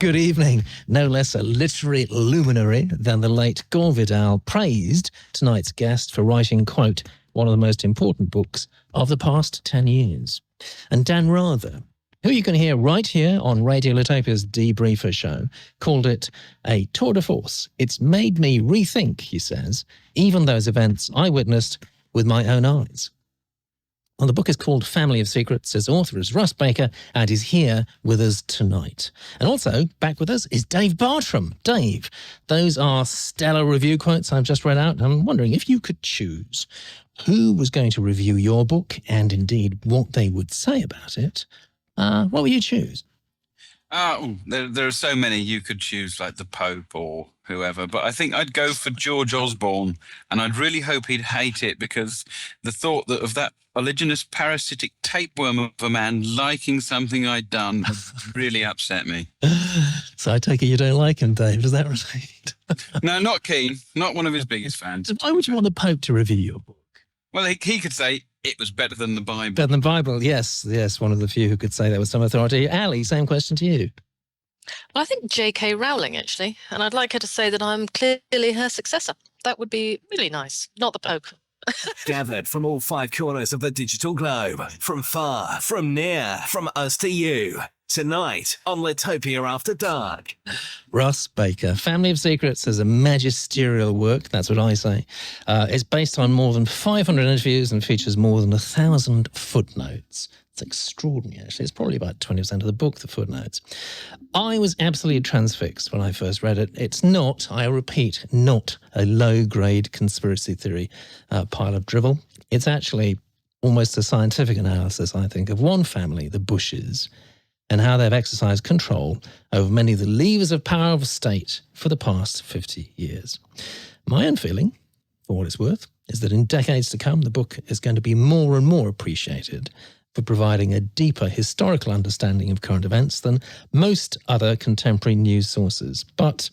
Good evening. No less a literary luminary than the late Gore Vidal praised tonight's guest for writing, quote, one of the most important books of the past 10 years. And Dan Rather, who you can hear right here on Radio Litopia's Debriefer show, called it a tour de force. It's made me rethink, he says, even those events I witnessed with my own eyes. Well, the book is called Family of Secrets. Its author is Russ Baker and is here with us tonight. And also back with us is Dave Bartram. Dave, those are stellar review quotes I've just read out. I'm wondering if you could choose who was going to review your book and indeed what they would say about it. What would you choose? There are so many you could choose, like the Pope or whoever, but I think I'd go for George Osborne, and I'd really hope he'd hate it, because the thought of that oleaginous parasitic tapeworm of a man liking something I'd done really upset me. So I take it you don't like him, Dave, is that right? No, not keen. Not one of his biggest fans. Why would you want the Pope to review your book? Well, he could say it was better than the Bible. Better than the Bible, yes, one of the few who could say that with some authority. Ali, same question to you. Well, I think J.K. Rowling, actually, and I'd like her to say that I'm clearly her successor. That would be really nice, not the Pope. Gathered from all 5 corners of the digital globe, from far, from near, from us to you. Tonight on Litopia After Dark. Russ Baker. Family of Secrets is a magisterial work, that's what I say. It's based on more than 500 interviews and features more than 1,000 footnotes. It's extraordinary, actually. It's probably about 20% of the book, the footnotes. I was absolutely transfixed when I first read it. It's not, I repeat, not a low-grade conspiracy theory pile of drivel. It's actually almost a scientific analysis, I think, of one family, the Bushes, and how they've exercised control over many of the levers of power of the state for the past 50 years. My own feeling, for what it's worth, is that in decades to come, the book is going to be more and more appreciated for providing a deeper historical understanding of current events than most other contemporary news sources. But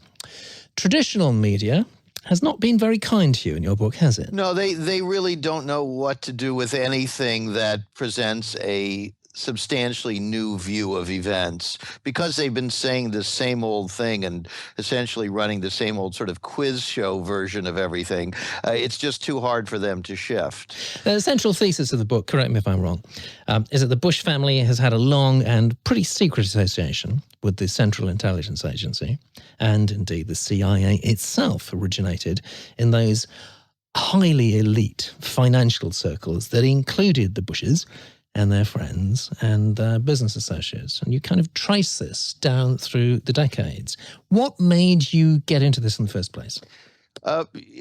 traditional media has not been very kind to you in your book, has it? No, they really don't know what to do with anything that presents a substantially new view of events, because they've been saying the same old thing and essentially running the same old sort of quiz show version of everything. It's just too hard for them to shift. The central thesis of the book, correct me if I'm wrong, is that the Bush family has had a long and pretty secret association with the Central Intelligence Agency, and indeed the CIA itself originated in those highly elite financial circles that included the Bushes and their friends and their business associates. And you kind of trace this down through the decades. What made you get into this in the first place?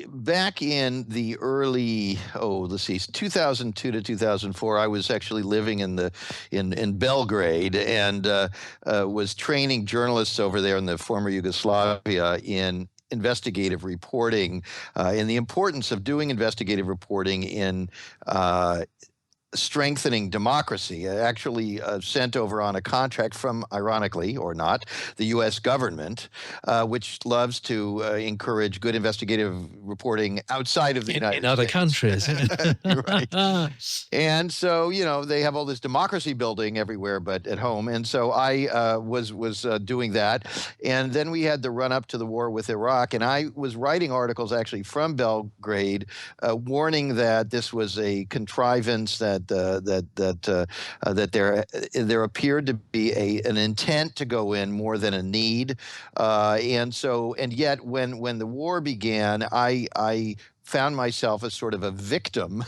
Back in the early, 2002 to 2004, I was actually living in Belgrade and was training journalists over there in the former Yugoslavia in investigative reporting, and the importance of doing investigative reporting in strengthening democracy. Actually sent over on a contract from, ironically or not, the U.S. government, which loves to encourage good investigative reporting outside of the United States. In other countries. Right. And so, they have all this democracy building everywhere but at home. And so I was doing that. And then we had the run up to the war with Iraq. And I was writing articles actually from Belgrade warning that this was a contrivance, that there appeared to be an intent to go in more than a need, and yet when the war began, I found myself as sort of a victim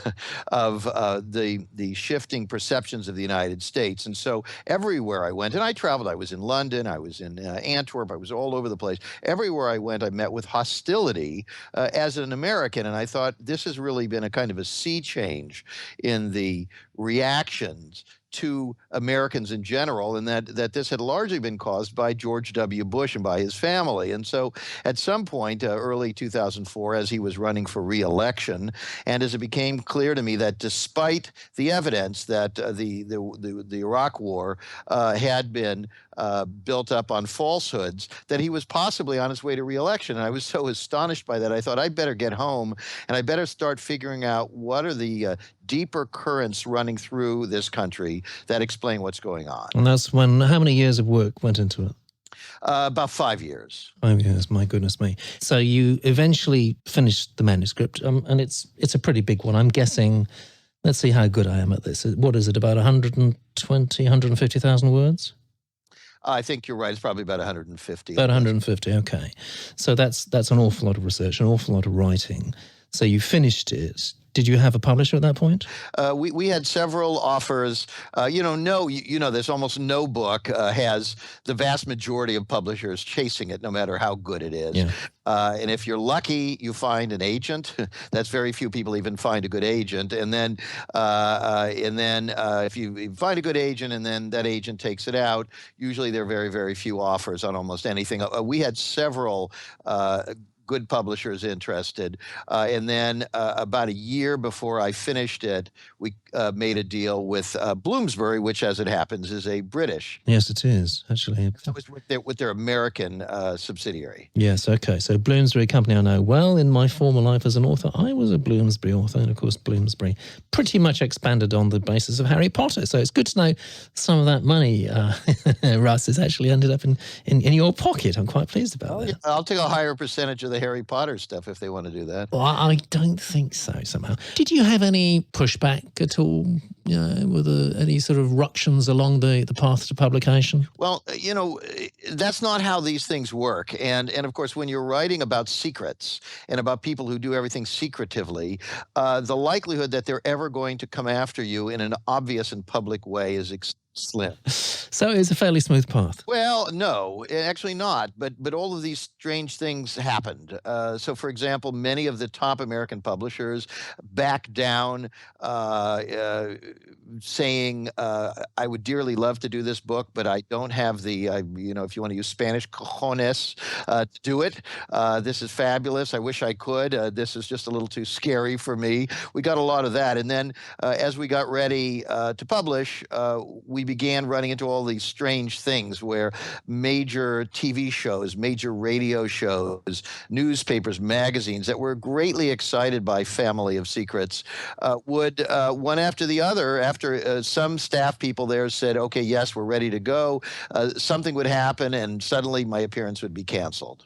of the shifting perceptions of the United States. And so everywhere I went, and I traveled, I was in London, I was in Antwerp, I was all over the place. Everywhere I went, I met with hostility as an American. And I thought this has really been a kind of a sea change in the reactions to Americans in general, and that this had largely been caused by George W. Bush and by his family. And so at some point, early 2004, as he was running for re-election, and as it became clear to me that despite the evidence that the Iraq War had been built up on falsehoods, that he was possibly on his way to re-election. And I was so astonished by that, I thought I'd better get home and I better start figuring out what are the deeper currents running through this country that explain what's going on. And that's when, how many years of work went into it? About 5 years. 5 years, my goodness me. So you eventually finished the manuscript, and it's a pretty big one. I'm guessing, let's see how good I am at this. What is it, about 120, 150,000 words? I think you're right. It's probably about 150. About 150, okay. So that's an awful lot of research, an awful lot of writing. So you finished it. Did you have a publisher at that point? We had several offers. There's almost no book has the vast majority of publishers chasing it, no matter how good it is. Yeah. And if you're lucky, you find an agent. That's very few people even find a good agent. And then if you find a good agent and then that agent takes it out, usually there are very, very few offers on almost anything. We had several good publishers interested. And then about a year before I finished it, we made a deal with Bloomsbury, which, as it happens, is a British. Yes, it is, actually. That was with their American subsidiary. Yes, okay. So Bloomsbury Company I know well. In my former life as an author, I was a Bloomsbury author. And of course, Bloomsbury pretty much expanded on the basis of Harry Potter. So it's good to know some of that money, Russ, has actually ended up in your pocket. I'm quite pleased about that. Yeah, I'll take a higher percentage of the Harry Potter stuff if they want to do that. Well, I don't think so, somehow. Did you have any pushback at all? Were there any sort of ructions along the path to publication? Well, that's not how these things work. And of course, when you're writing about secrets and about people who do everything secretively, the likelihood that they're ever going to come after you in an obvious and public way is slim. So it's a fairly smooth path. Well, no, actually not. But all of these strange things happened. So, for example, many of the top American publishers backed down, saying, "I would dearly love to do this book, but I don't have the, if you want to use Spanish, cojones to do it. This is fabulous. I wish I could. This is just a little too scary for me." We got a lot of that, and then as we got ready to publish, we began running into all these strange things where major TV shows, major radio shows, newspapers, magazines that were greatly excited by Family of Secrets would, one after the other, after some staff people there said, "Okay, yes, we're ready to go," something would happen and suddenly my appearance would be canceled.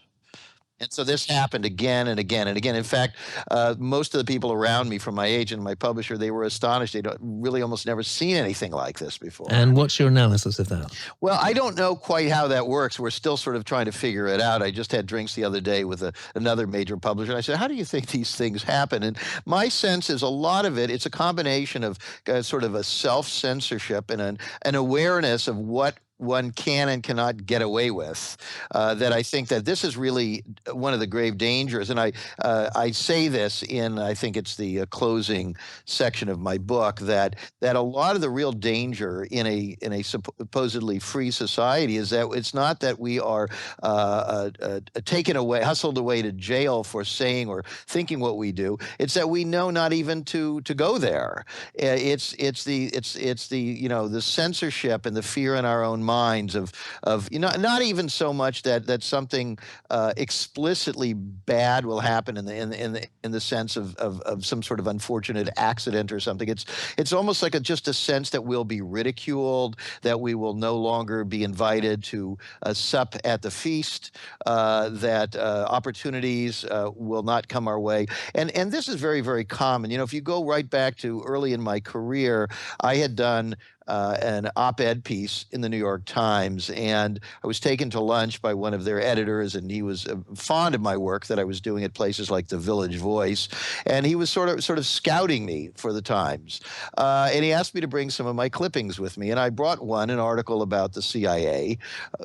And so this happened again and again and again. In fact, most of the people around me, from my agent and my publisher, they were astonished. They'd really almost never seen anything like this before. And what's your analysis of that? Well, I don't know quite how that works. We're still sort of trying to figure it out. I just had drinks the other day with another major publisher. And I said, "How do you think these things happen?" And my sense is a lot of it's a combination of sort of a self-censorship and an awareness of what one can and cannot get away with, that I think that this is really one of the grave dangers. And I say this in, I think it's the closing section of my book, that a lot of the real danger in a supposedly free society is that it's not that we are taken away, hustled away to jail for saying or thinking what we do. It's that we know not even to go there. It's the censorship and the fear in our own minds of not even so much that something explicitly bad will happen in the sense of some sort of unfortunate accident or something. It's almost like just a sense that we'll be ridiculed, that we will no longer be invited to sup at the feast, that opportunities will not come our way. And this is very, very common. If you go right back to early in my career, I had done an op-ed piece in the New York Times, and I was taken to lunch by one of their editors, and he was fond of my work that I was doing at places like the Village Voice, and he was sort of scouting me for the Times, and he asked me to bring some of my clippings with me, and I brought an article about the CIA,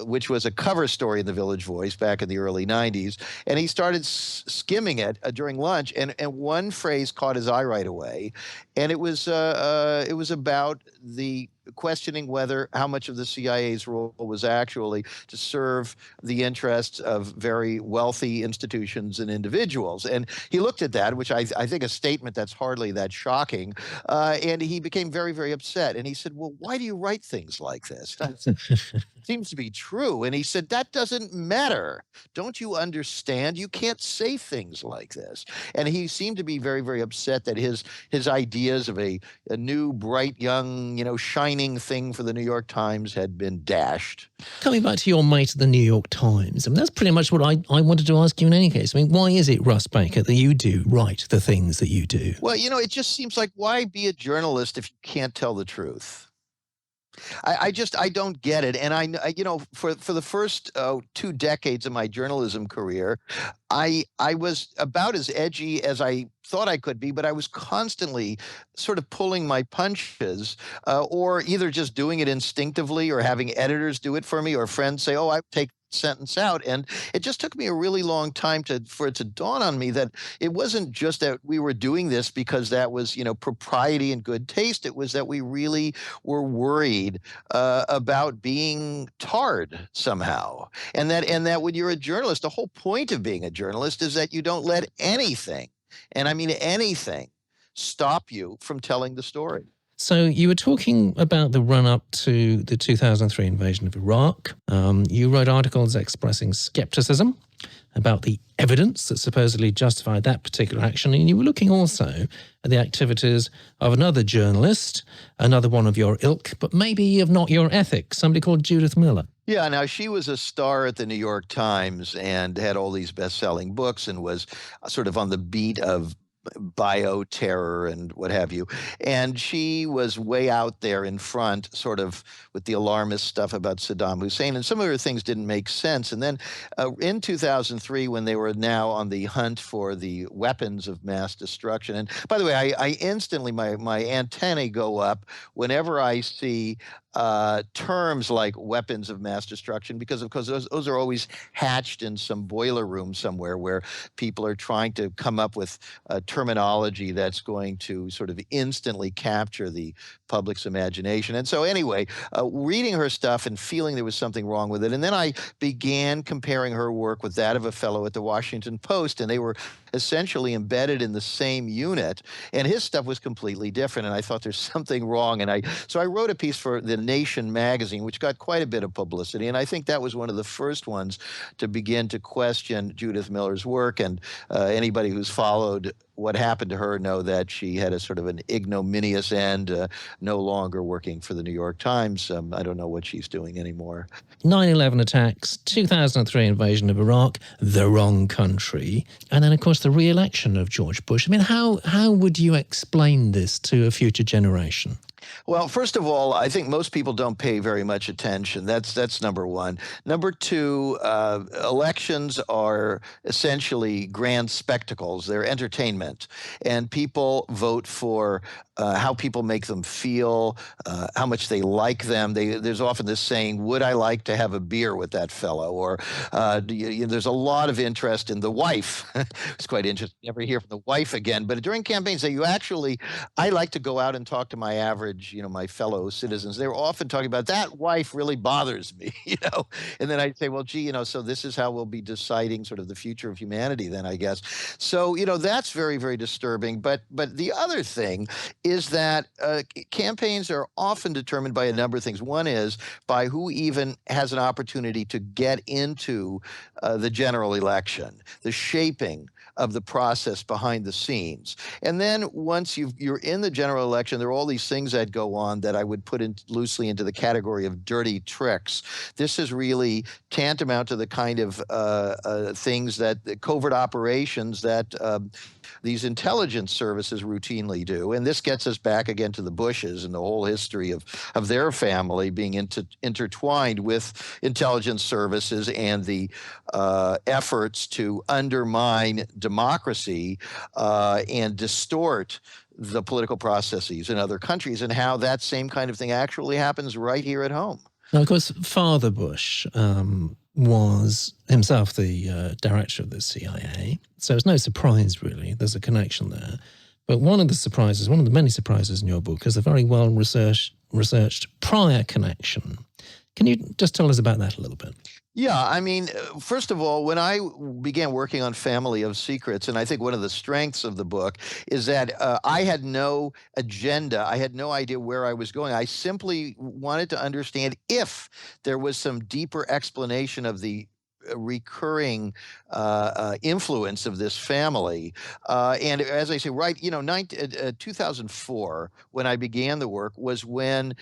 which was a cover story in the Village Voice back in the early 90s, and he started skimming it during lunch, and one phrase caught his eye right away, and it was about the questioning how much of the CIA's role was actually to serve the interests of very wealthy institutions and individuals. And he looked at that, which I think a statement that's hardly that shocking, and he became very, very upset. And he said, "Well, why do you write things like this? Seems to be true." And he said, "That doesn't matter. Don't you understand? You can't say things like this." And he seemed to be very, very upset that his ideas of a new, bright, young, shiny defining thing for the New York Times had been dashed. Coming back to your mate at the New York Times, I mean, that's pretty much what I wanted to ask you in any case. I mean, why is it, Russ Baker, that you do write the things that you do? Well, it just seems like, why be a journalist if you can't tell the truth? I don't get it. And for the first 2 decades of my journalism career, I was about as edgy as I thought I could be, but I was constantly sort of pulling my punches, or either just doing it instinctively, or having editors do it for me, or friends say, "Oh, I take sentence out." And it just took me a really long time for it to dawn on me that it wasn't just that we were doing this because that was propriety and good taste. It was that we really were worried about being tarred somehow, and that when you're a journalist, the whole point of being a journalist is that you don't let anything, and I mean anything, stop you from telling the story. So you were talking about the run-up to the 2003 invasion of Iraq. You wrote articles expressing skepticism about the evidence that supposedly justified that particular action, and you were looking also at the activities of another journalist, another one of your ilk, but maybe of not your ethic, somebody called Judith Miller. Yeah, now she was a star at the New York Times and had all these best-selling books and was sort of on the beat of bioterror and what have you. And she was way out there in front, sort of with the alarmist stuff about Saddam Hussein. And some of her things didn't make sense. And then in 2003, when they were now on the hunt for the weapons of mass destruction, and by the way, I instantly, my antennae go up whenever I see terms like weapons of mass destruction, because of course those are always hatched in some boiler room somewhere where people are trying to come up with terminology that's going to sort of instantly capture the public's imagination. And so anyway, reading her stuff and feeling there was something wrong with it. And then I began comparing her work with that of a fellow at the Washington Post, and they were essentially embedded in the same unit, and his stuff was completely different. And I thought there's something wrong. And so I wrote a piece for the Nation magazine, which got quite a bit of publicity. And I think that was one of the first ones to begin to question Judith Miller's work. And anybody who's followed what happened to her know that she had a sort of an ignominious end, no longer working for the New York Times. I don't know what she's doing anymore. 9/11 attacks, 2003 invasion of Iraq, the wrong country, and then, of course, the re-election of George Bush. I mean, how would you explain this to a future generation? Well, first of all, I think most people don't pay very much attention. That's number one. Number two, elections are essentially grand spectacles. They're entertainment, and people vote for how people make them feel, how much they like them. There's often this saying, "Would I like to have a beer with that fellow?" Or there's a lot of interest in the wife. It's quite interesting. Never hear from the wife again. But during campaigns, I like to go out and talk to my average, my fellow citizens. They're often talking about, "That wife really bothers me," And then I'd say, well, gee, so this is how we'll be deciding sort of the future of humanity then, I guess. So, that's very, very disturbing. But the other thing is that campaigns are often determined by a number of things. One is by who even has an opportunity to get into the general election, the shaping of the process behind the scenes. And then once you're in the general election, there are all these things that go on that I would put loosely into the category of dirty tricks. This is really tantamount to the kind of things that covert operations that these intelligence services routinely do. And this gets us back again to the Bushes and the whole history of their family being intertwined with intelligence services and the efforts to undermine democracy and distort the political processes in other countries, and how that same kind of thing actually happens right here at home. Now, of course, Father Bush was himself the director of the CIA, so it's no surprise, really. There's a connection there. But one of the many surprises in your book is a very well-researched prior connection. Can you just tell us about that a little bit? Yeah, I mean, first of all, when I began working on Family of Secrets, and I think one of the strengths of the book is that I had no agenda. I had no idea where I was going. I simply wanted to understand if there was some deeper explanation of the recurring influence of this family. And as I say, right, 2004, when I began the work, was when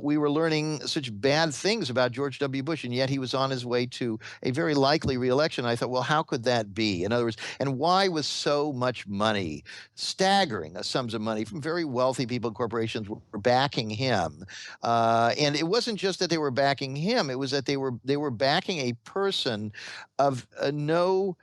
we were learning such bad things about George W. Bush, and yet he was on his way to a very likely reelection. I thought, well, how could that be? In other words, and why was so much money, staggering sums of money from very wealthy people and corporations were backing him? And it wasn't just that they were backing him; it was that they were backing a person of no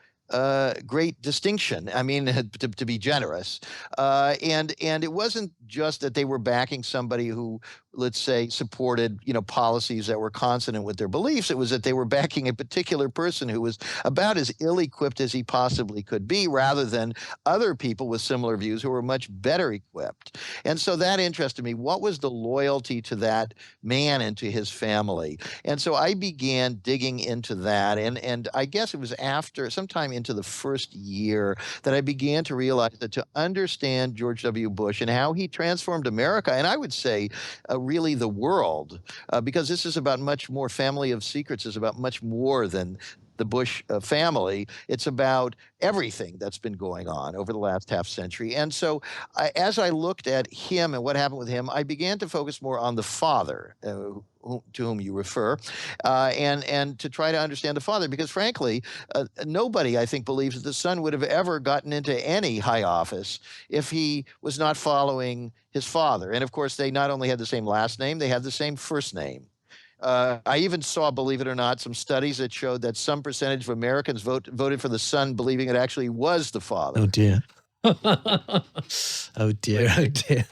great distinction. I mean, to be generous, and it wasn't just that they were backing somebody who, let's say, supported policies that were consonant with their beliefs. It was that they were backing a particular person who was about as ill-equipped as he possibly could be, rather than other people with similar views who were much better equipped. And so that interested me. What was the loyalty to that man and to his family? And so I began digging into that, and I guess it was after sometime into the first year that I began to realize that to understand George W. Bush and how he transformed America, and I would say really the world, because this is about much more. Family of Secrets is about much more than the Bush family. It's about everything that's been going on over the last half century. And so as I looked at him and what happened with him, I began to focus more on the father, to whom you refer, and to try to understand the father, because frankly, nobody, I think, believes that the son would have ever gotten into any high office if he was not following his father. And of course, they not only had the same last name, they had the same first name. I even saw, believe it or not, some studies that showed that some percentage of Americans voted for the son, believing it actually was the father. Oh dear. Oh dear. Oh dear.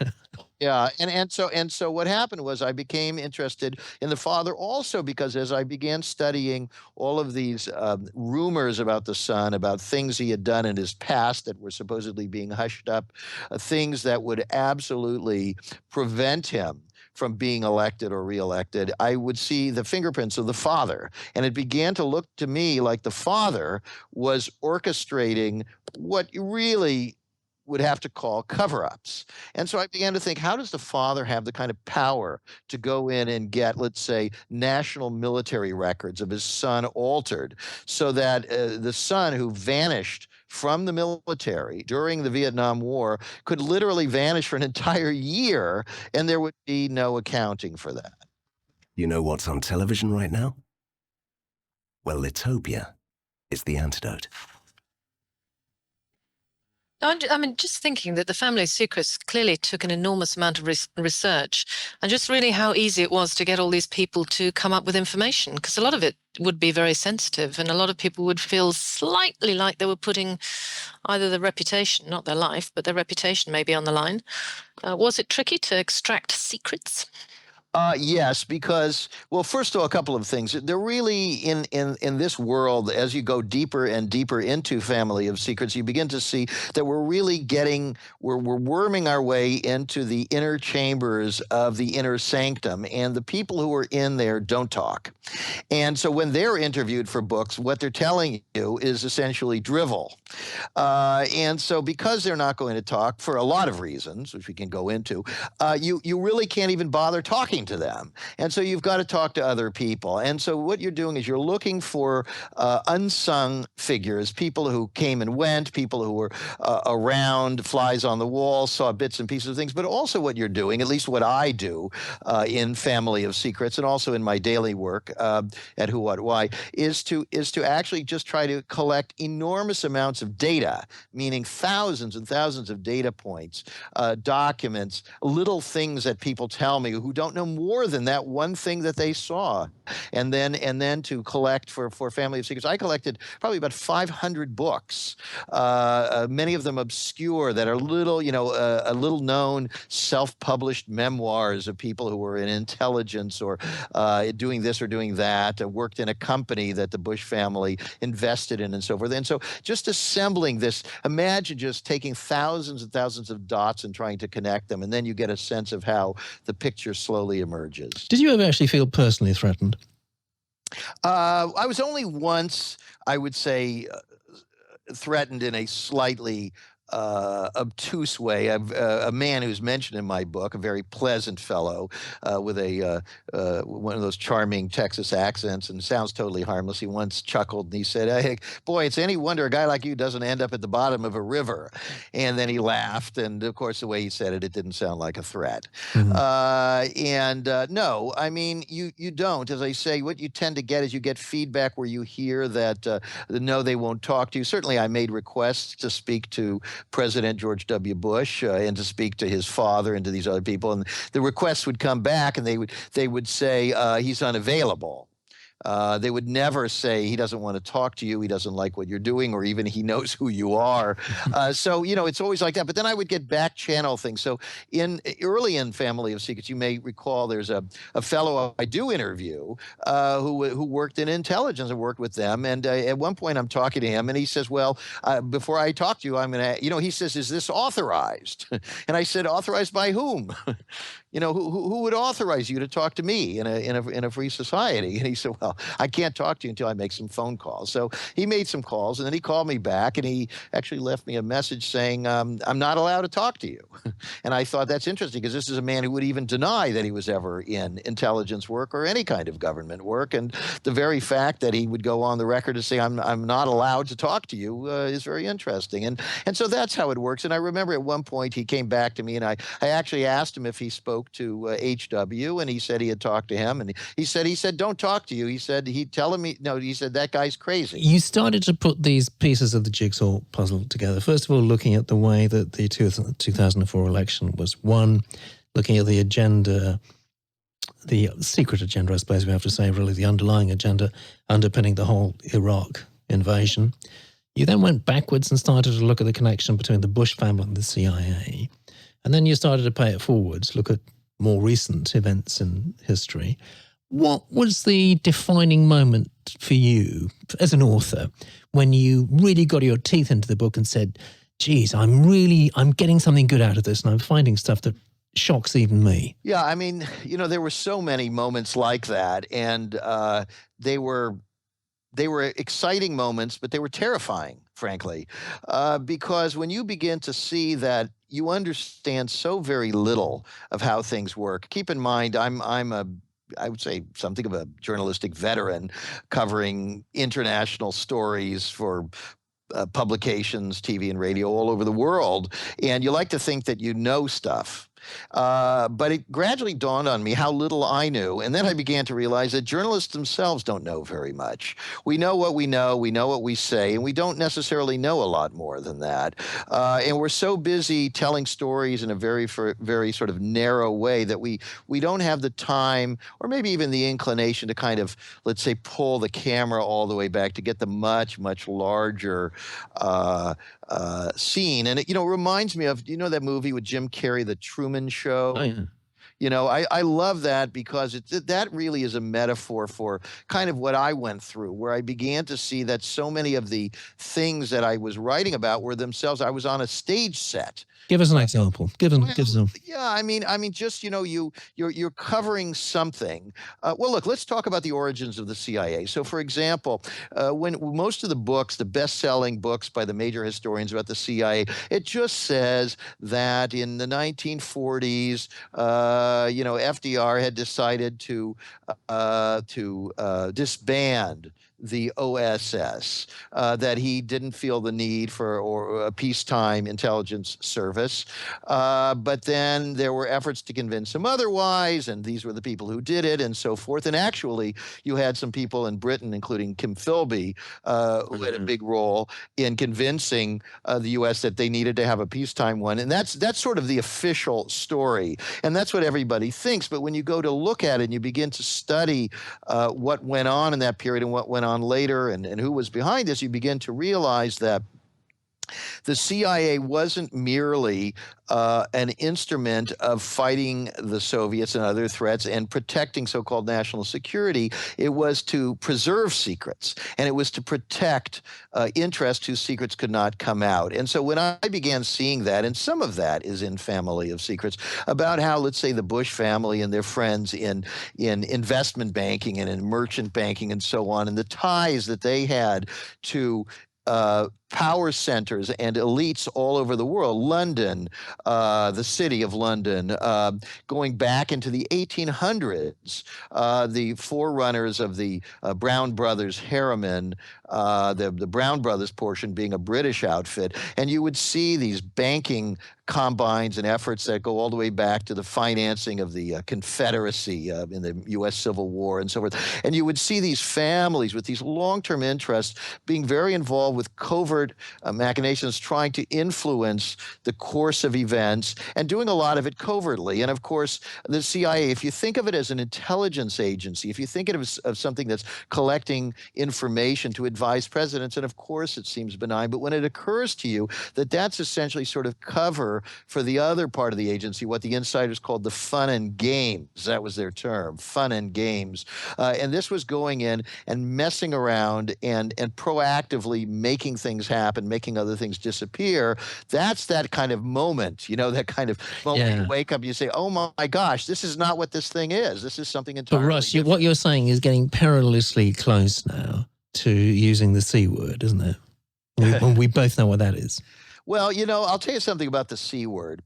Yeah, and so what happened was I became interested in the father also because as I began studying all of these rumors about the son, about things he had done in his past that were supposedly being hushed up, things that would absolutely prevent him from being elected or reelected, I would see the fingerprints of the father. And it began to look to me like the father was orchestrating what you really would have to call cover-ups. And so I began to think, how does the father have the kind of power to go in and get, let's say, national military records of his son altered so that the son who vanished from the military during the Vietnam War could literally vanish for an entire year and there would be no accounting for that? You know what's on television right now? Well, Litopia is the antidote. I mean, just thinking that the family secrets clearly took an enormous amount of research, and just really how easy it was to get all these people to come up with information, because a lot of it would be very sensitive, and a lot of people would feel slightly like they were putting either their reputation, not their life, but their reputation maybe on the line. Was it tricky to extract secrets? Yes, because, well, first of all, a couple of things. They're really in this world, as you go deeper and deeper into Family of Secrets, you begin to see that we're really we're worming our way into the inner chambers of the inner sanctum, and the people who are in there don't talk. And so when they're interviewed for books, what they're telling you is essentially drivel. And so because they're not going to talk for a lot of reasons, which we can go into, you really can't even bother talking to them. And so you've got to talk to other people. And so what you're doing is you're looking for unsung figures, people who came and went, people who were around, flies on the wall, saw bits and pieces of things. But also what you're doing, at least what I do in Family of Secrets and also in my daily work at Who, What, Why, is to actually just try to collect enormous amounts of data, meaning thousands and thousands of data points, documents, little things that people tell me who don't know more than that one thing that they saw. And then to collect for Family of Secrets, I collected probably about 500 books, many of them obscure, that are a little known self-published memoirs of people who were in intelligence or doing this or doing that, worked in a company that the Bush family invested in and so forth. And so just assembling this, imagine just taking thousands and thousands of dots and trying to connect them, and then you get a sense of how the picture slowly emerges. Did you ever actually feel personally threatened? I was only once, I would say, threatened in a slightly obtuse way. A man who's mentioned in my book, a very pleasant fellow with one of those charming Texas accents and sounds totally harmless. He once chuckled and he said, "Hey, boy, it's any wonder a guy like you doesn't end up at the bottom of a river." And then he laughed. And of course, the way he said it, it didn't sound like a threat. No, I mean, you don't. As I say, what you tend to get is you get feedback where you hear that no, they won't talk to you. Certainly, I made requests to speak to President George W. Bush and to speak to his father and to these other people, and the requests would come back, and they would say he's unavailable. They would never say he doesn't want to talk to you, he doesn't like what you're doing, or even he knows who you are. So, it's always like that. But then I would get back channel things. So early in Family of Secrets, you may recall there's a fellow I do interview who worked in intelligence and worked with them. And at one point I'm talking to him and he says, well, before I talk to you, I'm going to, he says, is this authorized? And I said, authorized by whom? Who would authorize you to talk to me in a free society? And he said, well, I can't talk to you until I make some phone calls. So he made some calls, and then he called me back, and he actually left me a message saying, I'm not allowed to talk to you. And I thought that's interesting, because this is a man who would even deny that he was ever in intelligence work or any kind of government work. And the very fact that he would go on the record to say, I'm not allowed to talk to you is very interesting. And so that's how it works. And I remember at one point he came back to me, and I actually asked him if he spoke to HW, and he said he had talked to him, and he said don't talk to you. He said he said that guy's crazy. You started to put these pieces of the jigsaw puzzle together. First of all, looking at the way that the 2004 election was won, looking at the agenda, the secret agenda, I suppose we have to say, really the underlying agenda underpinning the whole Iraq invasion. You then went backwards and started to look at the connection between the Bush family and the CIA. And then you started to pay it forwards, look at more recent events in history. What was the defining moment for you as an author when you really got your teeth into the book and said, geez, I'm getting something good out of this, and I'm finding stuff that shocks even me? Yeah, I mean, there were so many moments like that, and they were exciting moments, but they were terrifying, frankly, because when you begin to see that you understand so very little of how things work. Keep in mind, I would say something of a journalistic veteran covering international stories for publications, TV and radio all over the world. And you like to think that you know stuff. But it gradually dawned on me how little I knew. And then I began to realize that journalists themselves don't know very much. We know what we know what we say, and we don't necessarily know a lot more than that. And we're so busy telling stories in a very sort of narrow way that we don't have the time, or maybe even the inclination, to kind of, let's say, pull the camera all the way back to get the much, much larger scene. And it reminds me of, that movie with Jim Carrey, The Truman Show? Oh, yeah. I love that because that really is a metaphor for kind of what I went through, where I began to see that so many of the things that I was writing about were themselves, I was on a stage set. Give us an example. Give us a... Yeah, I mean, just you're covering something. Well, look, let's talk about the origins of the CIA. So, for example, when most of the books, the best-selling books by the major historians about the CIA, it just says that in the 1940s, FDR had decided to disband the OSS, that he didn't feel the need for a peacetime intelligence service. But then there were efforts to convince him otherwise, and these were the people who did it, and so forth. And actually, you had some people in Britain, including Kim Philby, who had a big role in convincing the U.S. that they needed to have a peacetime one. And that's sort of the official story. And that's what everybody thinks. But when you go to look at it and you begin to study what went on in that period and what went on later and who was behind this, you begin to realize that the CIA wasn't merely an instrument of fighting the Soviets and other threats and protecting so-called national security. It was to preserve secrets, and it was to protect interests whose secrets could not come out. And so when I began seeing that, and some of that is in Family of Secrets, about how, let's say, the Bush family and their friends in investment banking and in merchant banking and so on, and the ties that they had to power centers and elites all over the world. London, the city of London, going back into the 1800s, the forerunners of the Brown Brothers Harriman, the Brown Brothers portion being a British outfit. And you would see these banking combines and efforts that go all the way back to the financing of the Confederacy in the U.S. Civil War and so forth. And you would see these families with these long-term interests being very involved with covert machinations, trying to influence the course of events and doing a lot of it covertly. And of course, the CIA, if you think of it as an intelligence agency, if you think of it as something that's collecting information to advise presidents, and of course it seems benign, but when it occurs to you that that's essentially sort of cover for the other part of the agency, what the insiders called the fun and games, that was their term, fun and games. And this was going in and messing around and proactively making things happen, making other things disappear. That's that kind of moment, that kind of moment you wake up and you say, oh my gosh, this is not what this thing is. This is something entirely But Russ, different. what you're saying is getting perilously close now to using the C word, isn't it? We both know what that is. Well, I'll tell you something about the C word.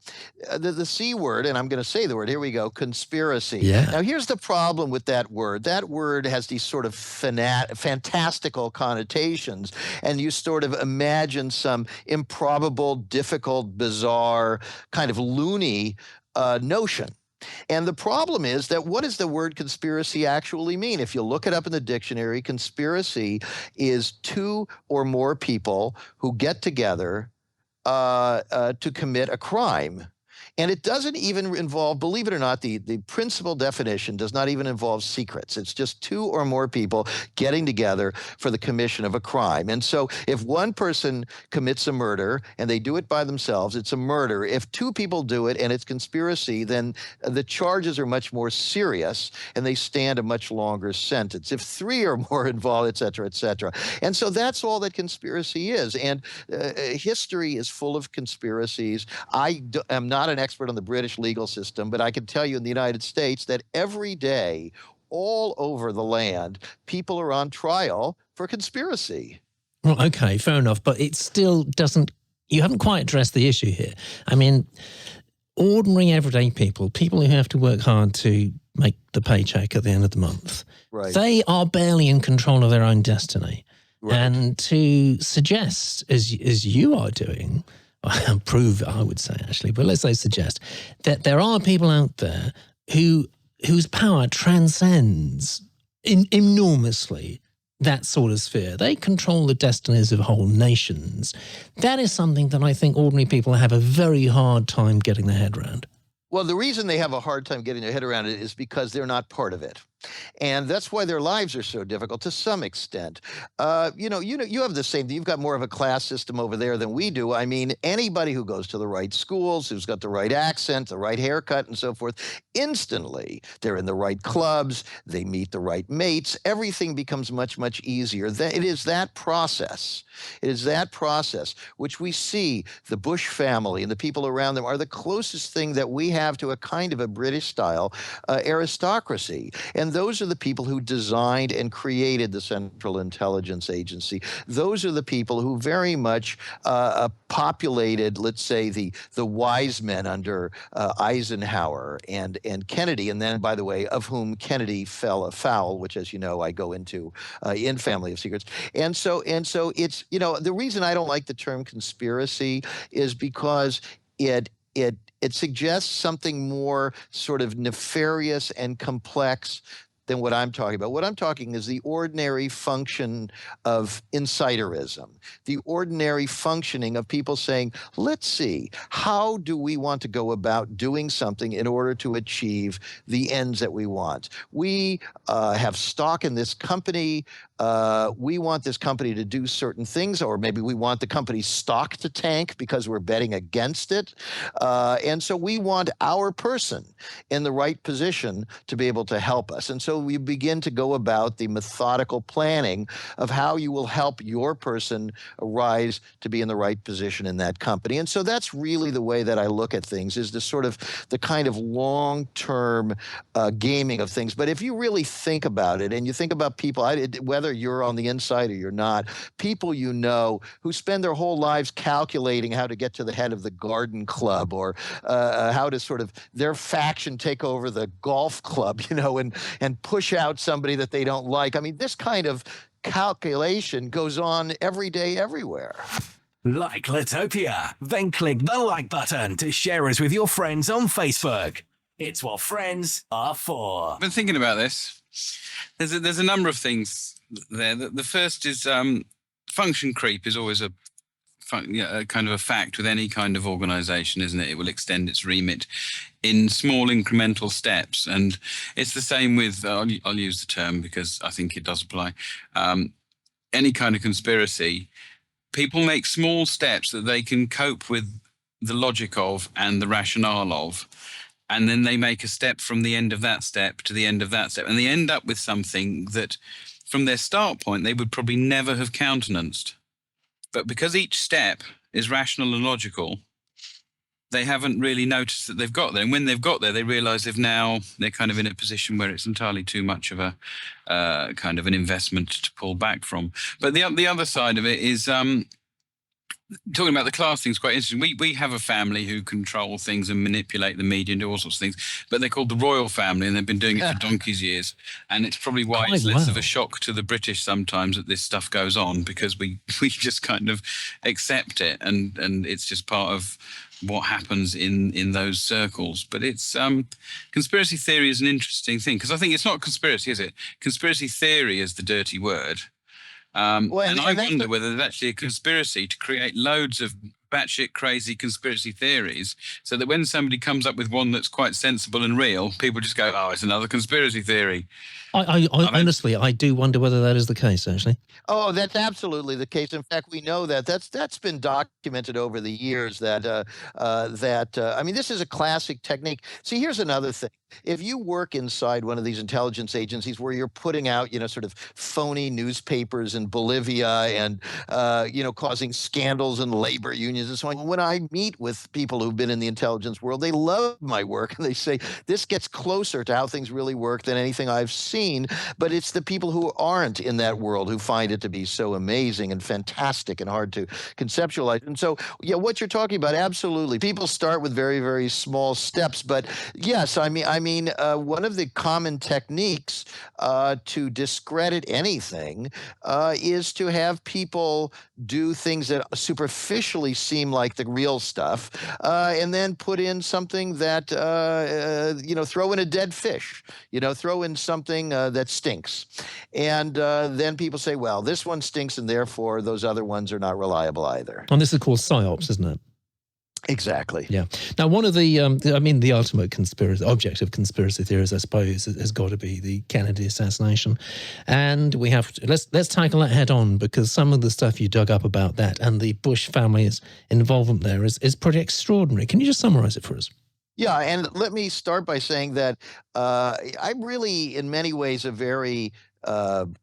The C word, and I'm going to say the word, here we go, conspiracy. Yeah. Now, here's the problem with that word. That word has these sort of fantastical connotations, and you sort of imagine some improbable, difficult, bizarre, kind of loony notion. And the problem is that what does the word conspiracy actually mean? If you look it up in the dictionary, conspiracy is two or more people who get together to commit a crime. And it doesn't even involve, believe it or not, the principal definition does not even involve secrets. It's just two or more people getting together for the commission of a crime. And so if one person commits a murder and they do it by themselves, it's a murder. If two people do it and it's conspiracy, then the charges are much more serious and they stand a much longer sentence. If three or more involved, et cetera, et cetera. And so that's all that conspiracy is. And history is full of conspiracies. I am not an expert on the British legal system, but I can tell you in the United States that every day, all over the land, people are on trial for conspiracy. Well, okay, fair enough, but it still doesn't, you haven't quite addressed the issue here. I mean, ordinary everyday people who have to work hard to make the paycheck at the end of the month, Right. They are barely in control of their own destiny. Right. And to suggest, as you are doing, prove, I would say, actually, but let's say suggest, that there are people out there whose power transcends enormously that sort of sphere. They control the destinies of whole nations. That is something that I think ordinary people have a very hard time getting their head around. Well, the reason they have a hard time getting their head around it is because they're not part of it. And that's why their lives are so difficult to some extent. You have the same thing. You've got more of a class system over there than we do. I mean, anybody who goes to the right schools, who's got the right accent, the right haircut, and so forth, instantly they're in the right clubs, they meet the right mates, everything becomes much, much easier. It is that process. It is that process which we see the Bush family and the people around them are the closest thing that we have to a kind of a British-style aristocracy. And those are the people who designed and created the Central Intelligence Agency. Those are the people who very much populated, let's say, the wise men under Eisenhower and Kennedy, and then, by the way, of whom Kennedy fell afoul, which, as you know, I go into in Family of Secrets. And so it's, the reason I don't like the term conspiracy is because it suggests something more sort of nefarious and complex than what I'm talking about. What I'm talking is the ordinary function of insiderism, the ordinary functioning of people saying, let's see, how do we want to go about doing something in order to achieve the ends that we want? We have stock in this company. We want this company to do certain things, or maybe we want the company's stock to tank because we're betting against it. And so we want our person in the right position to be able to help us. And so we begin to go about the methodical planning of how you will help your person rise to be in the right position in that company. And so that's really the way that I look at things, is the sort of the kind of long-term gaming of things. But if you really think about it, and you think about people, whether whether you're on the inside or you're not, people you know who spend their whole lives calculating how to get to the head of the garden club, or how to sort of their faction take over the golf club, and push out somebody that they don't like. I mean, this kind of calculation goes on every day, everywhere. Like Litopia, then click the like button to share us with your friends on Facebook. It's what friends are for. I've been thinking about this. There's a number of things there. The first is function creep is always a kind of a fact with any kind of organization, isn't it? It will extend its remit in small incremental steps. And it's the same with, I'll use the term because I think it does apply, any kind of conspiracy. People make small steps that they can cope with the logic of and the rationale of. And then they make a step from the end of that step to the end of that step. And they end up with something that from their start point, they would probably never have countenanced. But because each step is rational and logical, they haven't really noticed that they've got there. And when they've got there, they realize they're kind of in a position where it's entirely too much of a kind of an investment to pull back from. But the other side of it is talking about the class thing is quite interesting. We have a family who control things and manipulate the media and do all sorts of things, but they're called the royal family and they've been doing it for donkey's years. And it's probably why it's less of a shock to the British sometimes that this stuff goes on, because we just kind of accept it and it's just part of what happens in those circles. But it's conspiracy theory is an interesting thing, because I think it's not conspiracy, is it? Conspiracy theory is the dirty word. And I wonder whether there's actually a conspiracy to create loads of batshit crazy conspiracy theories, so that when somebody comes up with one that's quite sensible and real, people just go, oh, it's another conspiracy theory. I honestly, I do wonder whether that is the case, actually. Oh, that's absolutely the case. In fact, we know that's been documented over the years that I mean, this is a classic technique. See, here's another thing. If you work inside one of these intelligence agencies where you're putting out, sort of phony newspapers in Bolivia and, causing scandals in labor unions and so on, when I meet with people who've been in the intelligence world, they love my work and they say, this gets closer to how things really work than anything I've seen. But it's the people who aren't in that world who find it to be so amazing and fantastic and hard to conceptualize. And so, yeah, what you're talking about, absolutely. People start with very, very small steps. But yes, I mean, one of the common techniques to discredit anything is to have people do things that superficially seem like the real stuff, and then put in something that, throw in a dead fish, throw in something that stinks. And then people say, well, this one stinks and therefore those other ones are not reliable either. And this is called psyops, isn't it? Exactly. Yeah. Now, one of the ultimate objective conspiracy theories, I suppose, has got to be the Kennedy assassination, and we have to, let's tackle that head on, because some of the stuff you dug up about that and the Bush family's involvement there is pretty extraordinary. Can you just summarize it for us? Yeah, and let me start by saying that I'm really, in many ways, a very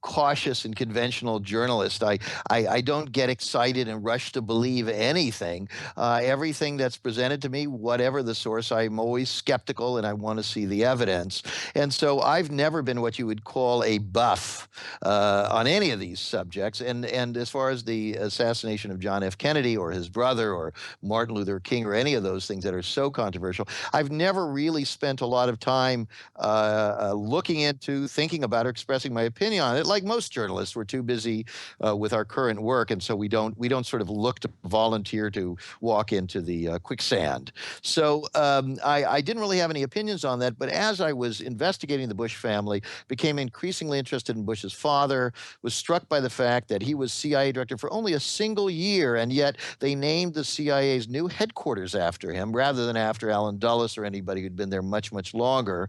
cautious and conventional journalist. I don't get excited and rush to believe anything. Everything that's presented to me, whatever the source, I'm always skeptical and I want to see the evidence. And so I've never been what you would call a buff on any of these subjects. And as far as the assassination of John F. Kennedy or his brother or Martin Luther King or any of those things that are so controversial, I've never really spent a lot of time looking into, thinking about, or expressing my opinion on it. Like most journalists, we're too busy with our current work, and so we don't sort of look to volunteer to walk into the quicksand. So I didn't really have any opinions on that, but as I was investigating the Bush family, became increasingly interested in Bush's father, was struck by the fact that he was CIA director for only a single year, and yet they named the CIA's new headquarters after him rather than after Allen Dulles or anybody who'd been there much, much longer.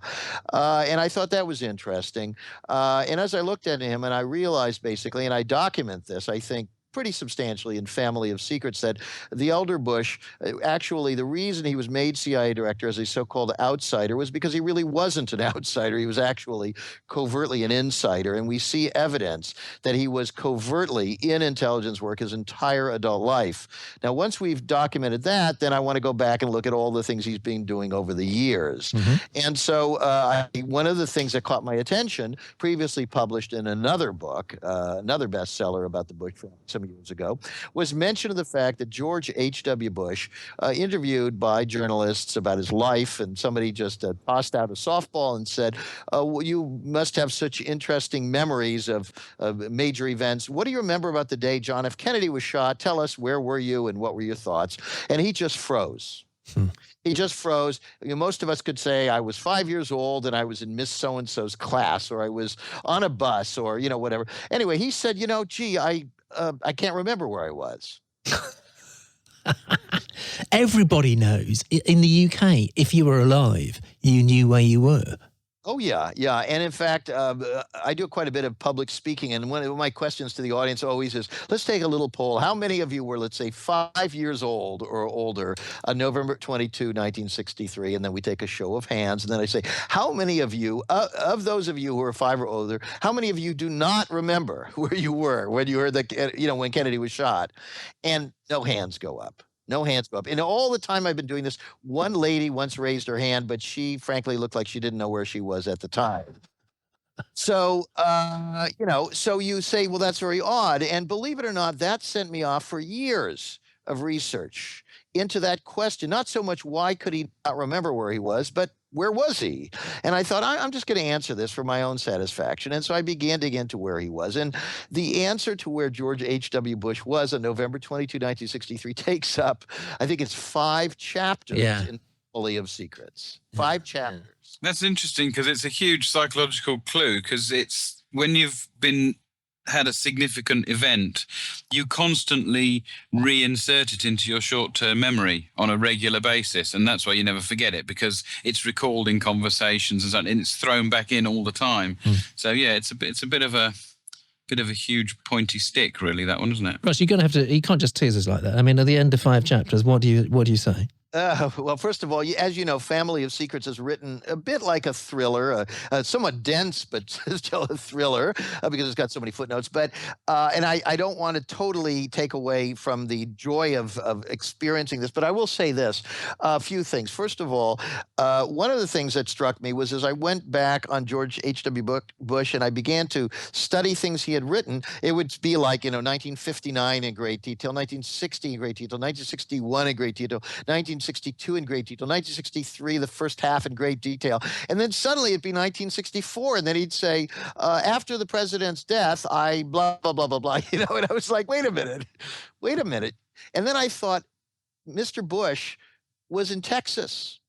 And I thought that was interesting. And as I looked at him and I realized basically, and I document this, I think pretty substantially in Family of Secrets that the elder Bush, actually, the reason he was made CIA director as a so-called outsider was because he really wasn't an outsider. He was actually covertly an insider. And we see evidence that he was covertly in intelligence work his entire adult life. Now, once we've documented that, then I want to go back and look at all the things he's been doing over the years. And so one of the things that caught my attention, previously published in another book, another bestseller about the Bush family some years ago, was mention of the fact that George H.W. Bush, interviewed by journalists about his life, and somebody just tossed out a softball and said, well, you must have such interesting memories of major events. What do you remember about the day John F. Kennedy was shot? Tell us, where were you and what were your thoughts? And he just froze. He just froze. You know, most of us could say, I was 5 years old and I was in Miss So-and-so's class, or I was on a bus, or, you know, whatever. Anyway, he said, you know, gee, I can't remember where I was. Everybody knows in the UK, if you were alive, you knew where you were. Oh, yeah, yeah. And in fact, I do quite a bit of public speaking. And one of my questions to the audience always is, let's take a little poll. How many of you were, let's say, 5 years old or older on November 22, 1963? And then we take a show of hands. And then I say, how many of you, of those of you who are 5 or older, how many of you do not remember where you were when you heard that, you know, when Kennedy was shot? And no hands go up. No hands go up. And all the time I've been doing this, one lady once raised her hand, but she frankly looked like she didn't know where she was at the time. So, you know, so you say, well, that's very odd. And believe it or not, that sent me off for years of research into that question. Not so much why could he not remember where he was, but where was he? And I thought, I'm just going to answer this for my own satisfaction. And so I began to get into where he was. And the answer to where George H.W. Bush was on November 22, 1963 takes up, I think it's 5 chapters in Family of Secrets. 5 chapters. That's interesting because it's a huge psychological clue, because it's when you've had a significant event, you constantly reinsert it into your short-term memory on a regular basis, and that's why you never forget it, because it's recalled in conversations and so on, and it's thrown back in all the time. So yeah, it's a bit of a huge pointy stick, really, that one, isn't it? Russ, you're going to have to. You can't just tease us like that. I mean, at the end of 5 chapters, what do you say? Well, first of all, as you know, Family of Secrets is written a bit like a thriller, somewhat dense, but still a thriller because it's got so many footnotes. But and I don't want to totally take away from the joy of experiencing this, but I will say this, a few things. First of all, one of the things that struck me was as I went back on George H.W. Bush and I began to study things he had written, it would be like, you know, 1959 in great detail, 1960 in great detail, 1961 in great detail, 1962 in great detail, 1963, the first half in great detail. And then suddenly it'd be 1964. And then he'd say, after the president's death, I blah, blah, blah, blah, blah. You know, and I was like, wait a minute. And then I thought, Mr. Bush was in Texas.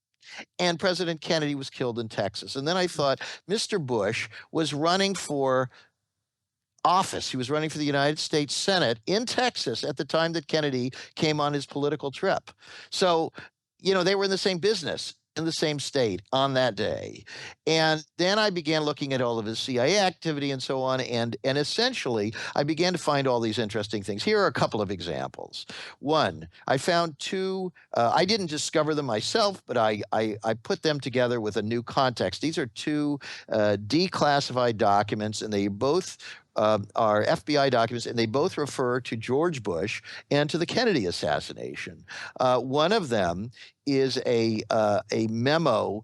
And President Kennedy was killed in Texas. And then I thought, Mr. Bush was running for office. He was running for the United States Senate in Texas at the time that Kennedy came on his political trip. So, you know, they were in the same business, in the same state on that day. And then I began looking at all of his CIA activity and so on. And essentially, I began to find all these interesting things. Here are a couple of examples. One, I found 2, I didn't discover them myself, but I put them together with a new context. These are 2 declassified documents, and they both are FBI documents, and they both refer to George Bush and to the Kennedy assassination. One of them is a memo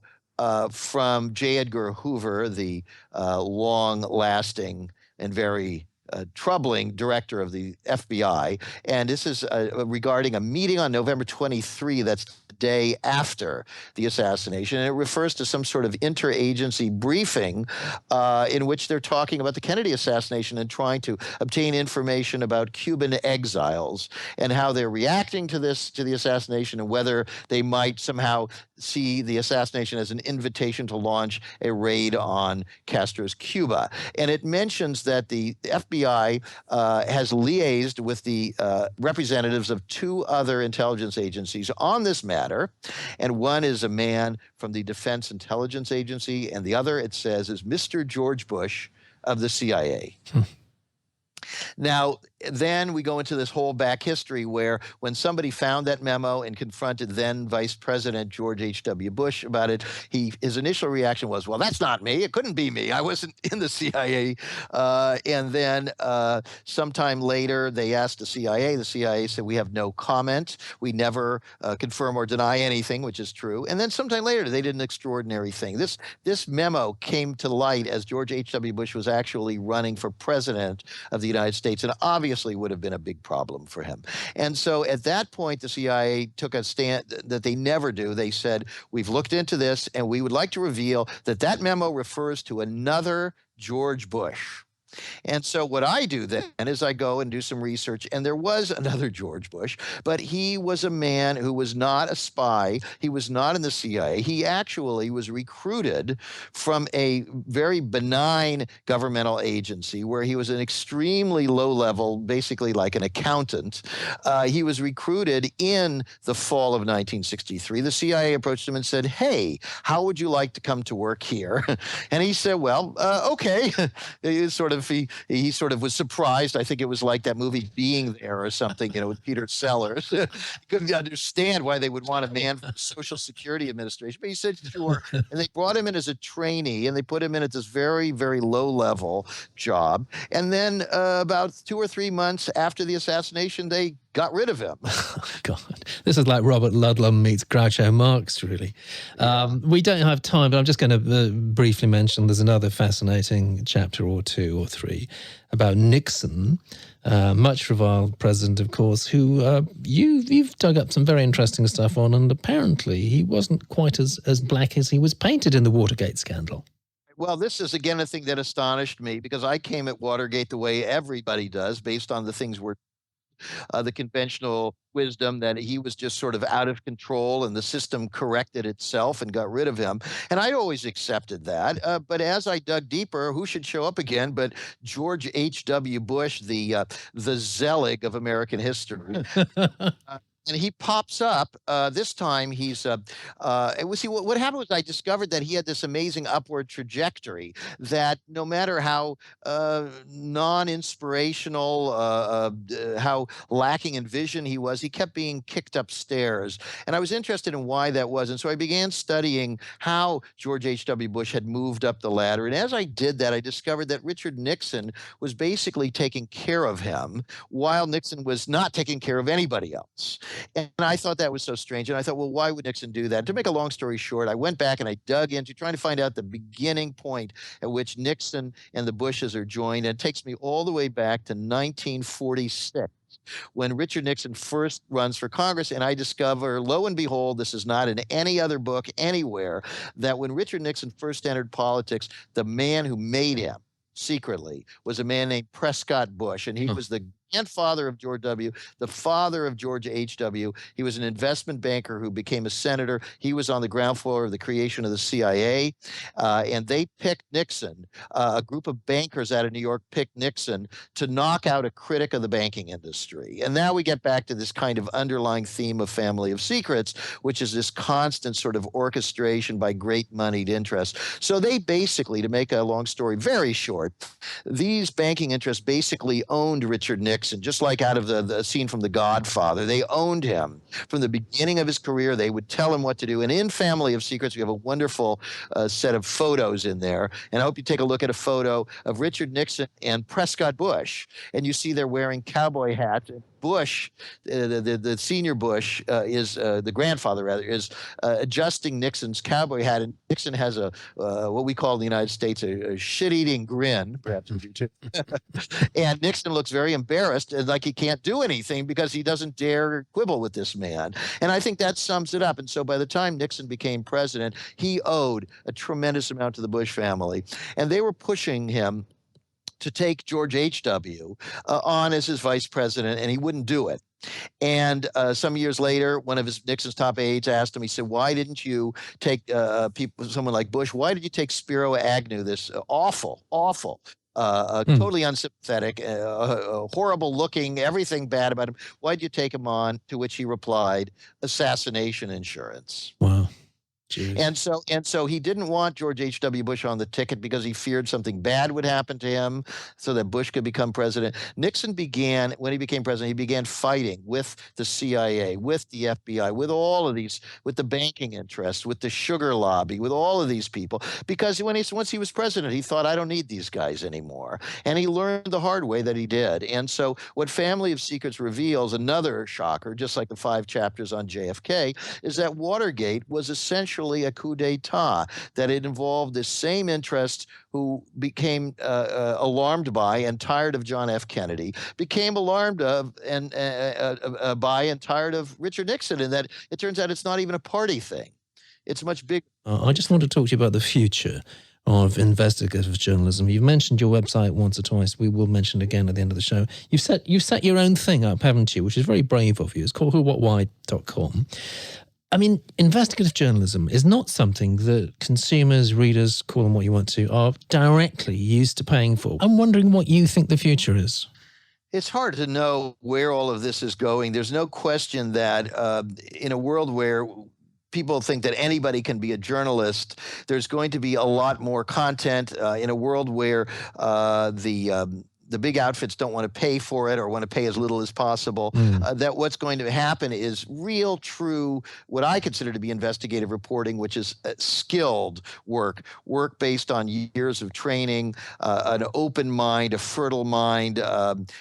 from J. Edgar Hoover, the long-lasting and very troubling director of the FBI. And this is regarding a meeting on November 23, that's the day after the assassination. And it refers to some sort of interagency briefing in which they're talking about the Kennedy assassination and trying to obtain information about Cuban exiles and how they're reacting to the assassination, and whether they might somehow see the assassination as an invitation to launch a raid on Castro's Cuba. And it mentions that the FBI has liaised with the representatives of 2 other intelligence agencies on this matter. And one is a man from the Defense Intelligence Agency, and the other, it says, is Mr. George Bush of the CIA. Now, then we go into this whole back history where when somebody found that memo and confronted then Vice President George H.W. Bush about it, his initial reaction was, well, that's not me. It couldn't be me. I wasn't in the CIA. And then sometime later, they asked the CIA. The CIA said, we have no comment. We never confirm or deny anything, which is true. And then sometime later, they did an extraordinary thing. This memo came to light as George H.W. Bush was actually running for president of the United States, and obviously would have been a big problem for him. And so at that point, the CIA took a stand that they never do. They said, we've looked into this, and we would like to reveal that that memo refers to another George Bush. And so what I do then is I go and do some research, and there was another George Bush, but he was a man who was not a spy. He was not in the CIA. He actually was recruited from a very benign governmental agency where he was an extremely low level, basically like an accountant. He was recruited in the fall of 1963. The CIA approached him and said, hey, how would you like to come to work here? And he said, well, okay. He sort of was surprised. I think it was like that movie Being There or something, with Peter Sellers. He couldn't understand why they would want a man from the Social Security Administration, but he said, sure. And they brought him in as a trainee, and they put him in at this very, very low-level job. And then about 2 or 3 months after the assassination, they got rid of him. God, this is like Robert Ludlum meets Groucho Marx, really. We don't have time, but I'm just going to briefly mention there's another fascinating chapter or 2 or 3 about Nixon, much reviled president, of course, who you've dug up some very interesting stuff on, and apparently he wasn't quite as black as he was painted in the Watergate scandal. Well, this is, again, a thing that astonished me because I came at Watergate the way everybody does, based on the things the conventional wisdom that he was just sort of out of control and the system corrected itself and got rid of him. And I always accepted that. But as I dug deeper, who should show up again but George H.W. Bush, the Zelig of American history. And he pops up. This time he's what happened was I discovered that he had this amazing upward trajectory that no matter how non-inspirational, how lacking in vision he was, he kept being kicked upstairs. And I was interested in why that was. And so I began studying how George H.W. Bush had moved up the ladder. And as I did that, I discovered that Richard Nixon was basically taking care of him while Nixon was not taking care of anybody else. And I thought that was so strange. And I thought, well, why would Nixon do that? To make a long story short, I went back and I dug into trying to find out the beginning point at which Nixon and the Bushes are joined. And it takes me all the way back to 1946. When Richard Nixon first runs for Congress, and I discover, lo and behold, this is not in any other book anywhere, that when Richard Nixon first entered politics, the man who made him secretly was a man named Prescott Bush, and he was the grandfather of George W., the father of George H.W. He was an investment banker who became a senator. He was on the ground floor of the creation of the CIA, and they picked Nixon. A group of bankers out of New York picked Nixon to knock out a critic of the banking industry. And now we get back to this kind of underlying theme of family of secrets, which is this constant sort of orchestration by great moneyed interests. So they basically, to make a long story very short, these banking interests basically owned Richard Nixon. Just like out of the scene from The Godfather, they owned him from the beginning of his career. They would tell him what to do. And in Family of Secrets, we have a wonderful set of photos in there. And I hope you take a look at a photo of Richard Nixon and Prescott Bush. And you see they're wearing cowboy hats. Bush, the senior Bush, is the grandfather rather, is adjusting Nixon's cowboy hat, and Nixon has a what we call in the United States a shit-eating grin, perhaps you too. And Nixon looks very embarrassed, and like he can't do anything because he doesn't dare quibble with this man. And I think that sums it up. And so by the time Nixon became president, he owed a tremendous amount to the Bush family, and they were pushing him to take George H.W. On as his vice president, and he wouldn't do it. And some years later, one of Nixon's top aides asked him, he said, why didn't you take someone like Bush? Why did you take Spiro Agnew, this awful, totally unsympathetic, horrible looking, everything bad about him? Why did you take him on? To which he replied, assassination insurance. Wow. Jeez. And so he didn't want George H.W. Bush on the ticket because he feared something bad would happen to him so that Bush could become president. Nixon began, when he became president, he began fighting with the CIA, with the FBI, with all of these, with the banking interests, with the sugar lobby, with all of these people, because once he was president, he thought, I don't need these guys anymore. And he learned the hard way that he did. And so what Family of Secrets reveals, another shocker, just like the 5 chapters on JFK, is that Watergate was essentially a coup d'etat, that it involved the same interests who became alarmed by and tired of John F. Kennedy, became alarmed of and by and tired of Richard Nixon, and that it turns out it's not even a party thing. It's much bigger. I just want to talk to you about the future of investigative journalism. You've mentioned your website once or twice. We will mention it again at the end of the show. You've set your own thing up, haven't you? Which is very brave of you. It's called whowhatwhy.com. I mean, investigative journalism is not something that consumers, readers, call them what you want to, are directly used to paying for. I'm wondering what you think the future is. It's hard to know where all of this is going. There's no question that in a world where people think that anybody can be a journalist, there's going to be a lot more content in a world where the big outfits don't want to pay for it or want to pay as little as possible, that what's going to happen is real, true, what I consider to be investigative reporting, which is skilled work based on years of training, an open mind, a fertile mind,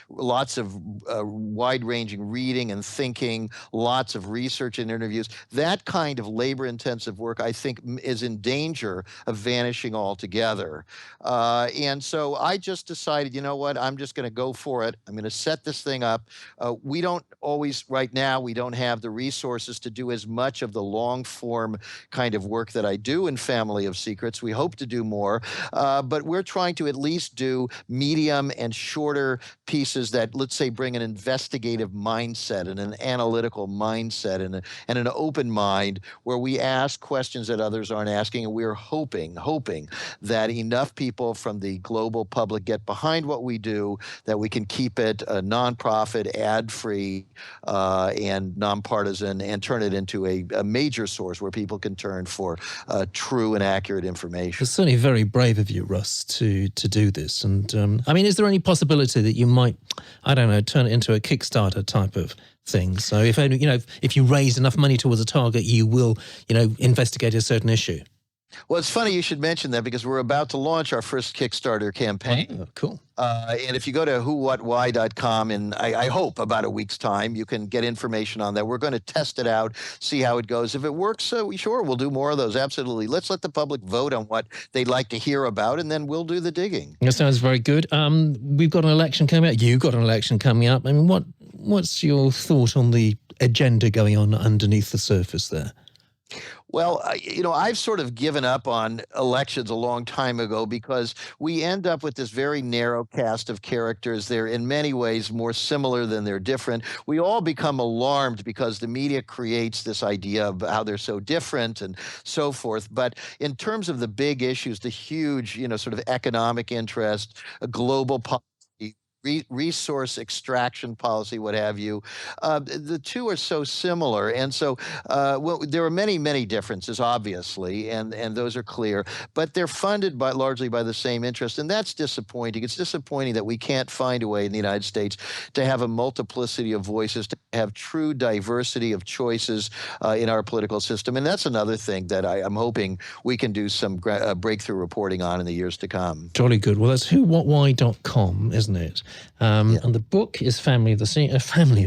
lots of wide-ranging reading and thinking, lots of research and interviews. That kind of labor-intensive work, I think, is in danger of vanishing altogether. And so I just decided, you know what? I'm just going to go for it. I'm going to set this thing up. We don't always, right now, we don't have the resources to do as much of the long form kind of work that I do in Family of Secrets. We hope to do more, but we're trying to at least do medium and shorter pieces that, let's say, bring an investigative mindset and an analytical mindset and an open mind where we ask questions that others aren't asking. And we're hoping that enough people from the global public get behind what we do, that we can keep it a nonprofit, ad-free, and nonpartisan, and turn it into a major source where people can turn for true and accurate information. It's certainly very brave of you, Russ, to do this. And I mean, is there any possibility that you might, I don't know, turn it into a Kickstarter type of thing? So if you raise enough money towards a target, you will, investigate a certain issue. Well, it's funny you should mention that because we're about to launch our first Kickstarter campaign. Oh, cool. And if you go to whowhatwhy.com in, I hope, about a week's time, you can get information on that. We're going to test it out, see how it goes. If it works, sure, we'll do more of those. Absolutely. Let's let the public vote on what they'd like to hear about, and then we'll do the digging. That sounds very good. We've got an election coming up. You've got an election coming up. I mean, what's your thought on the agenda going on underneath the surface there? Well, I've sort of given up on elections a long time ago because we end up with this very narrow cast of characters. They're in many ways more similar than they're different. We all become alarmed because the media creates this idea of how they're so different and so forth. But in terms of the big issues, the huge, sort of economic interest, a global policy, resource extraction policy, what have you. The two are so similar. And so there are many, many differences, obviously, and those are clear, but they're funded largely by the same interest. And that's disappointing. It's disappointing that we can't find a way in the United States to have a multiplicity of voices, to have true diversity of choices in our political system. And that's another thing that I'm hoping we can do some breakthrough reporting on in the years to come. Jolly good. Well, that's whowhatwhy.com, isn't it? And the book is Family of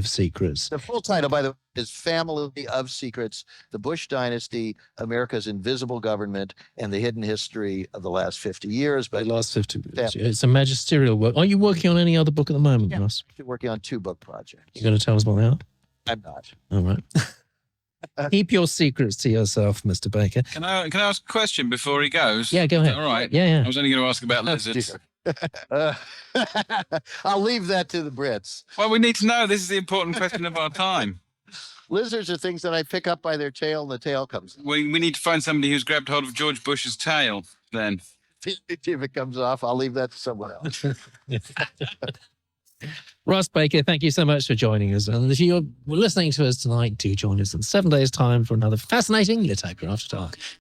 Secrets. The full title, by the way, is Family of Secrets, The Bush Dynasty, America's Invisible Government, and the Hidden History of the Last 50 Years. The last 50 years. It's a magisterial work. Are you working on any other book at the moment, Russ? I'm working on 2 book projects. You're going to tell us what they are? I'm not. All right. Keep your secrets to yourself, Mr. Baker. Can I ask a question before he goes? Yeah, go ahead. All right. Yeah. I was only going to ask about lizards. I'll leave that to the Brits. Well, we need to know. This is the important question of our time. Lizards are things that I pick up by their tail, and the tail comes off. We need to find somebody who's grabbed hold of George Bush's tail then. If it comes off, I'll leave that to someone else. Russ Baker, thank you so much for joining us. And if you're listening to us tonight, do join us in 7 days' time for another fascinating Litopia After Dark.